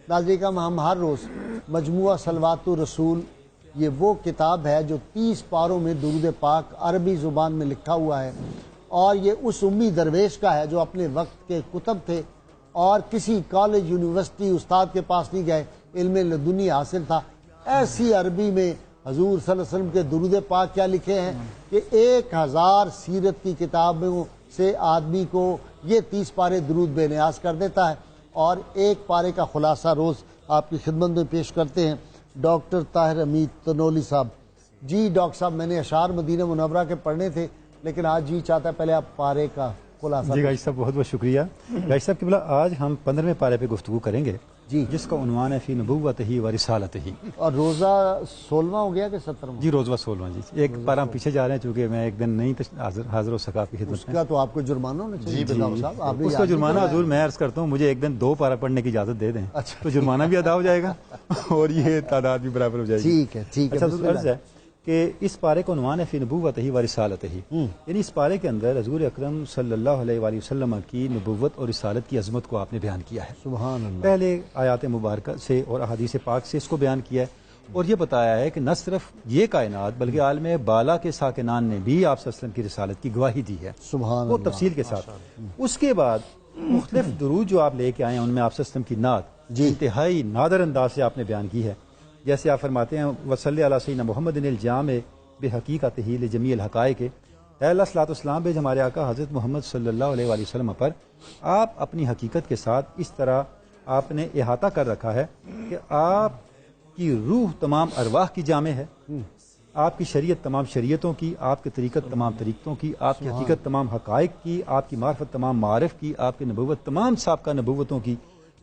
ناظرین کرام، ہم ہر روز مجموعہ صلوات الرسول، یہ وہ کتاب ہے جو 30 پاروں میں درود پاک عربی زبان میں لکھا ہوا ہے، اور یہ اس امی درویش کا ہے جو اپنے وقت کے کتب تھے اور کسی کالج یونیورسٹی استاد کے پاس نہیں گئے، علم لدنی حاصل تھا۔ ایسی عربی میں حضور صلی اللہ علیہ وسلم کے درود پاک کیا لکھے ہیں کہ 1000 سیرت کی کتابوں سے آدمی کو یہ 30 پارے درود بے نیاز کر دیتا ہے۔ اور ایک پارے کا خلاصہ روز آپ کی خدمت میں پیش کرتے ہیں ڈاکٹر طاہر حمید تنولی صاحب۔ جی ڈاکٹر صاحب، میں نے اشعار مدینہ منورہ کے پڑھنے تھے، لیکن آج جی چاہتا ہے پہلے آپ پارے کا خلاصہ۔ جی غازی صاحب بہت بہت شکریہ۔ غازی صاحب قبلہ، آج ہم 15ویں پارے پہ گفتگو کریں گے جی، جس کا عنوان ہے فی نبوتہ و رسالتہ۔ اور روزہ 16واں ہو گیا کہ 17واں؟ جی روزہ 16واں۔ جی ایک پارہ ہم پیچھے جا رہے ہیں چونکہ میں ایک دن نہیں حاضر ہو سکا آپ کی خدمت اس میں۔ کا تو آپ کو جرمانہ ہونا چاہیے صاحب، آپ نے اس کا جرمانہ حضور میں عرض کرتا ہوں، مجھے ایک دن 2 پارہ پڑھنے کی اجازت دے دیں تو جرمانہ بھی ادا ہو جائے گا اور یہ تعداد بھی برابر ہو جائے گی۔ ٹھیک ہے ٹھیک ہے۔ اچھا حضور عرض ہے کہ اس پارے کا عنوان ہے فی نبوتہ و رسالتہ، یعنی اس پارے کے اندر حضور اکرم صلی اللہ علیہ وآلہ وسلم کی نبوت اور رسالت کی عظمت کو آپ نے بیان کیا ہے۔ سبحان اللہ۔ پہلے آیات مبارکہ سے اور احادیث پاک سے اس کو بیان کیا ہے، اور یہ بتایا ہے کہ نہ صرف یہ کائنات بلکہ عالم بالا کے ساکنان نے بھی آپ صلی اللہ علیہ وسلم کی رسالت کی گواہی دی ہے، سبحان وہ اللہ، تفصیل کے ساتھ۔ اس کے بعد مختلف درود جو آپ لے کے آئے ہیں ان میں آپ صلی اللہ علیہ وسلم کی نعت انتہائی نادر انداز سے آپ نے بیان کی ہے، جیسے آپ فرماتے ہیں وصلی علی سیدنا محمد الجامع بحقیقتہ لجمیع الحقائق، اے اللہ صلاۃ والسلام بھیج ہمارے آقا حضرت محمد صلی اللہ علیہ وآلہ وسلم پر، آپ اپنی حقیقت کے ساتھ اس طرح آپ نے احاطہ کر رکھا ہے کہ آپ کی روح تمام ارواح کی جامع ہے، آپ کی شریعت تمام شریعتوں کی، آپ کی طریقت تمام طریقتوں کی، آپ کی حقیقت تمام حقائق کی، آپ کی معرفت تمام معارف کی، آپ کی نبوت تمام سابقہ نبوتوں کی،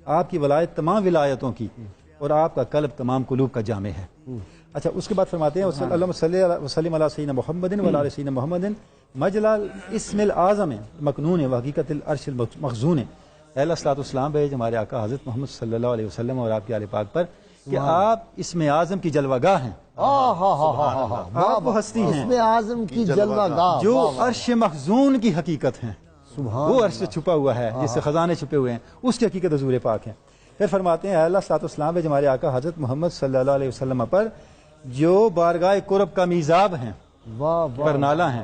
آپ کی ولایت تمام ولایتوں کی، اور آپ کا قلب تمام قلوب کا جامع ہے۔ اچھا اس کے بعد فرماتے ہیں اللہم صلی وسلم علی سیدنا محمد و علی سیدنا محمد مجلال اسم الاعظم مکنون و حقیقت العرش المخزون، اے اللہ صلاۃ والسلام بھیج ہمارے آقا حضرت محمد صلی اللہ علیہ وسلم اور آپ کے آل پاک پر کہ آپ اسم اعظم کی جلوہ گاہ ہیں، آپ وہ ہستی ہیں اسم اعظم کی جلوہ گاہ جو عرش مخزون کی حقیقت ہیں، وہ عرش سے چھپا ہوا ہے جس سے خزانے چھپے ہوئے ہیں، اس کی حقیقت حضور پاک ہیں۔ پھر فرماتے ہیں اے اللہ صلاۃ والسلام بھیج ہمارے آقا حضرت محمد صلی اللہ علیہ وسلم پر جو بارگاہ قرب کا میزاب ہیں، برنالہ ہیں،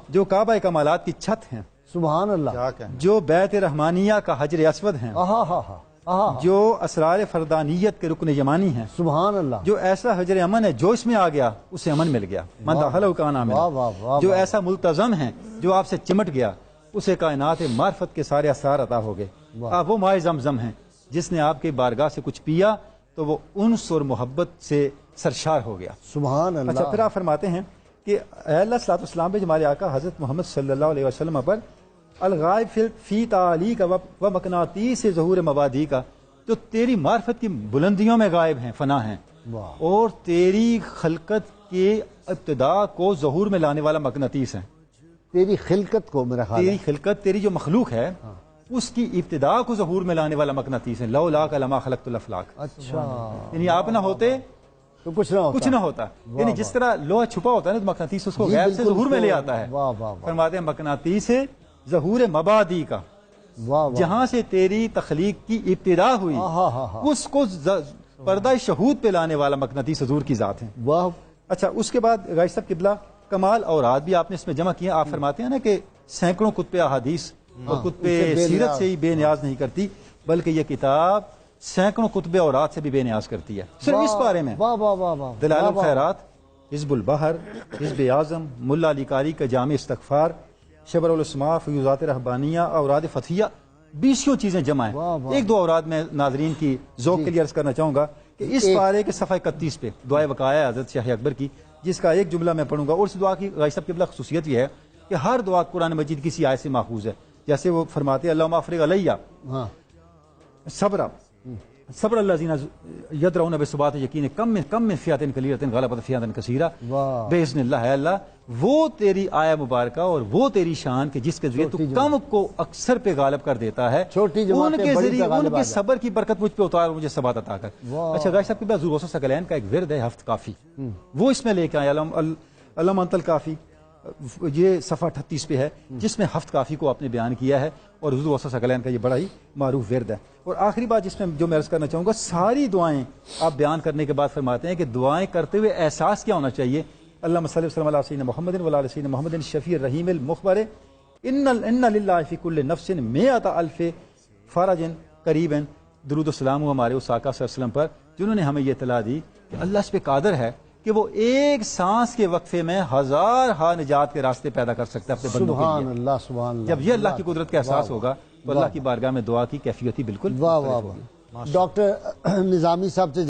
جو کعبہ کمالات کی چھت ہیں، سبحان اللہ، جو بیت رحمانیہ کا حجر اسود ہیں، جو اسرار فردانیت کے رکن یمانی ہیں، سبحان اللہ، جو ایسا حجر امن ہے جو اس میں آ گیا اسے امن مل گیا، من دخلہ کان آمنا، جو ایسا ملتزم ہے جو آپ سے چمٹ گیا اسے کائنات معرفت کے سارے اسرار عطا ہو گئے۔ آپ وہ ماء زمزم ہیں جس نے آپ کی بارگاہ سے کچھ پیا تو وہ انس اور محبت سے سرشار ہو گیا، سبحان اللہ۔ اچھا پھر آپ فرماتے ہیں کہ اے اللہ صلاۃ والسلام بھیج ہمارے آقا حضرت محمد صلی اللہ علیہ وسلم پر الغائب فی تعالی کا و مقناطیس ظہور مبادی کا، جو تیری معرفت کی بلندیوں میں غائب ہیں، فنا ہیں، اور تیری خلقت کے ابتدا کو ظہور میں لانے والا مقناطیس ہیں، تیری خلقت کو میرا خیال تیری خلقت، تیری جو مخلوق ہے اس کی ابتدا کو ظہور میں لانے والا مقناطیس ہے، لولاک لما خلقت الافلاک، اچھا یعنی آپ نہ ہوتے تو کچھ نہ ہوتا، یعنی جس طرح لوہا چھپا ہوتا ہے نا تو مقناطیس اس کو غیب سے ظہور میں لے آتا ہے۔ فرماتے ہیں مقناطیس ظہور مبادی کا، جہاں سے تیری تخلیق کی ابتدا ہوئی اس کو پردہ شہود پہ لانے والا مقناطیس حضور کی ذات ہے۔ اچھا اس کے بعد غازی صاحب قبلہ کمال اوراد بھی آپ نے اس میں جمع کیا۔ آپ فرماتے ہیں نا کہ سینکڑوں کتب احادیث اور کتب سیرت سے ہی بے نیاز نہیں کرتی، بلکہ یہ کتاب سینکڑوں کتب اوراد سے بھی بے نیاز کرتی ہے۔ صرف اس بارے میں دلائل الخیرات، حزب البحر، حزب اعظم، ملا علی قاری کا جامع استغفار، شبر الاسماء، فیوزات رحبانیہ، اوراد فتحیہ، 20 چیزیں جمع ہیں۔ ایک دو اوراد میں ناظرین کی ذوق کے لیے عرض کرنا چاہوں گا کہ اس پارے کے صفحہ 31 پہ دعائے وقایا حضرت شاہ اکبر کی، جس کا ایک جملہ میں پڑھوں گا، اور اس دعا کی غازی صاحب کی بلا خصوصیت یہ ہے کہ ہر دعا قرآن مجید کسی آیت سے ماخوذ ہے، جیسے وہ فرماتے ہیں اللہم افرغ علیہ صبر الذین یدرؤون بالثبات یقین کم من فئۃ قلیلۃ غلبت فئۃ کثیرہ باذن اللہ، ہے اللہ وہ تیری آیا مبارکہ اور وہ تیری شان کہ جس کے ذریعے تو کم کو اکثر پہ غالب کر دیتا ہے، ان کے ذریعے ان کے صبر کی برکت مجھ پہ اتار اور مجھے ثبات عطا کر۔ اچھا غازی صاحب کے پاس غوث ثقلین کا ایک ورد ہے ہفت کافی، وہ اس میں لے کے آئے اللہم انت الکافی یہ صفحہ 38 پہ ہے جس میں ہفت کافی کو آپ نے بیان کیا ہے اور حضور وسط ثقلین کا یہ بڑا ہی معروف ورد ہے. اور آخری بات جس میں جو میں عرض کرنا چاہوں گا، ساری دعائیں آپ بیان کرنے کے بعد فرماتے ہیں کہ دعائیں کرتے ہوئے احساس کیا ہونا چاہیے؟ اللہم صلی وسلم علی سیدنا محمد وعلی آل سیدنا محمد شفیع الرحیم المخبر ان للہ فی کل نفس مئۃ الف فرج قریبا. درود و سلام ہو ہمارے اس آقا صلی اللہ علیہ وسلم پر جنہوں نے ہمیں یہ اطلاع دی کہ اللہ اس پہ قادر ہے کہ وہ ایک سانس کے وقفے میں ہزار ہا نجات کے راستے پیدا کر سکتا ہے اپنے بندوں کے سبحان لیے. اللہ، سبحان اللہ. جب یہ اللہ کی قدرت کا احساس ہوگا تو اللہ کی بارگاہ میں دعا کی کیفیت ہی بالکل واہ واہ واہ. ڈاکٹر نظامی صاحب سے